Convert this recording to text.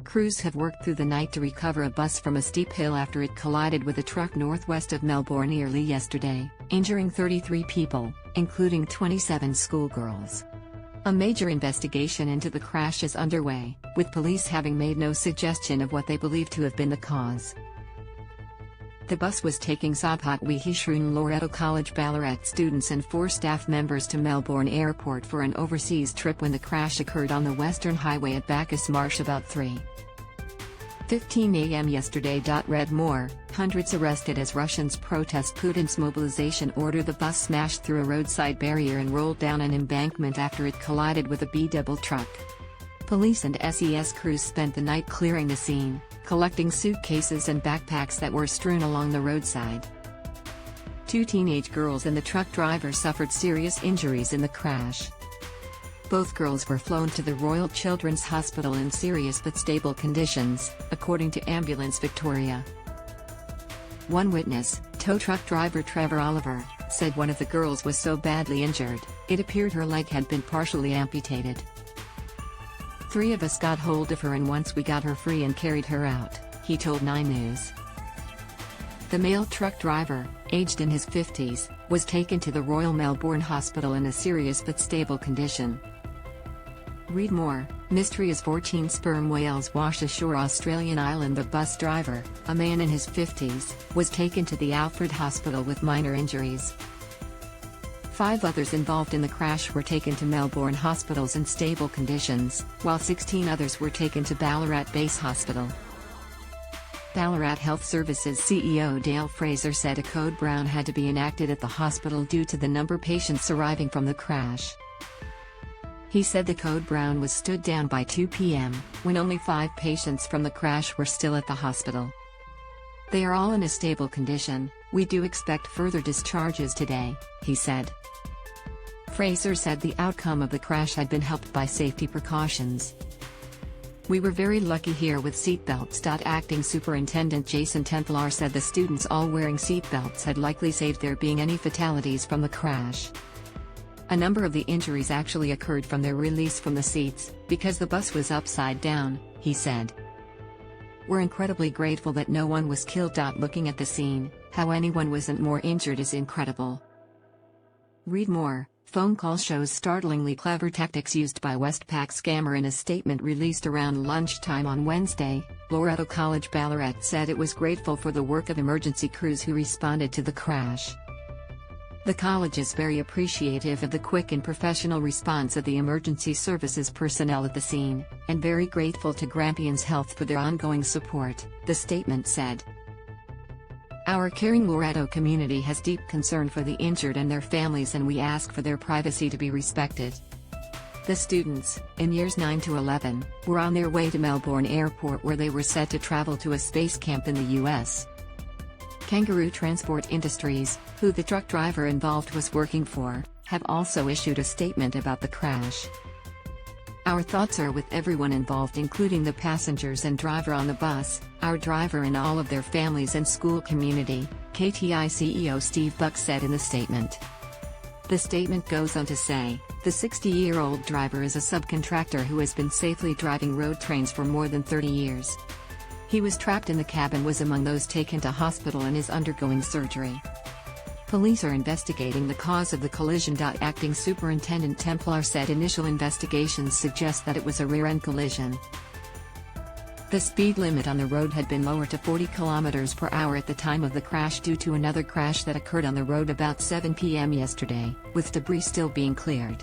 Crews have worked through the night to recover a bus from a steep hill after it collided with a truck northwest of Melbournearly yesterday, injuring 33 people, including 27 schoolgirls. A major investigation into the crash is underway, with police having made no suggestion of what they believe to have been the cause. The bus was taking Sabhat-Wihishrun Loreto College Ballarat students and 4 staff members to Melbourne Airport for an overseas trip when the crash occurred on the Western Highway at Bacchus Marsh about 3:15 a.m. yesterday. Read more, hundreds arrested as Russians protest Putin's mobilization order. The bus smashed through a roadside barrier and rolled down an embankment after it collided with a B-double truck. Police and SES crews spent the night clearing the scene, collecting suitcases and backpacks that were strewn along the roadside. 2 teenage girls and the truck driver suffered serious injuries in the crash. Both girls were flown to the Royal Children's Hospital in serious but stable conditions, according to Ambulance Victoria. One witness, tow truck driver Trevor Oliver, said one of the girls was so badly injured, it appeared her leg had been partially amputated. 3 of us got hold of her and once we got her free and carried her out, he told 9 News. The male truck driver, aged in his 50s, was taken to the Royal Melbourne Hospital in a serious but stable condition. Read more, mystery as 14 sperm whales wash ashore Australian island. The bus driver, a man in his 50s, was taken to the Alfred Hospital with minor injuries. 5 others involved in the crash were taken to Melbourne hospitals in stable conditions, while 16 others were taken to Ballarat Base Hospital. Ballarat Health Services CEO Dale Fraser said a code brown had to be enacted at the hospital due to the number of patients arriving from the crash. He said the code brown was stood down by 2 p.m., when only 5 patients from the crash were still at the hospital. They are all in a stable condition. We do expect further discharges today, he said. Fraser said the outcome of the crash had been helped by safety precautions. We were very lucky here with seatbelts. Acting Superintendent Jason Templar said the students all wearing seatbelts had likely saved there being any fatalities from the crash. A number of the injuries actually occurred from their release from the seats, because the bus was upside down, he said. We're incredibly grateful that no one was killed. Looking at the scene, how anyone wasn't more injured is incredible. Read more, phone call shows startlingly clever tactics used by Westpac scammer. In a statement released around lunchtime on Wednesday, Loreto College Ballarat said it was grateful for the work of emergency crews who responded to the crash. The college is very appreciative of the quick and professional response of the emergency services personnel at the scene, and very grateful to Grampians Health for their ongoing support, the statement said. Our caring Loreto community has deep concern for the injured and their families, and we ask for their privacy to be respected. The students, in years 9 to 11, were on their way to Melbourne Airport where they were set to travel to a space camp in the US. Kangaroo Transport Industries, who the truck driver involved was working for, have also issued a statement about the crash. Our thoughts are with everyone involved, including the passengers and driver on the bus, our driver and all of their families and school community, KTI CEO Steve Buck said in the statement. The statement goes on to say, the 60-year-old driver is a subcontractor who has been safely driving road trains for more than 30 years. He was trapped in the cabin, was among those taken to hospital and is undergoing surgery. Police are investigating the cause of the collision. Acting Superintendent Templar said initial investigations suggest that it was a rear-end collision. The speed limit on the road had been lowered to 40 km/h at the time of the crash due to another crash that occurred on the road about 7 p.m. yesterday, with debris still being cleared.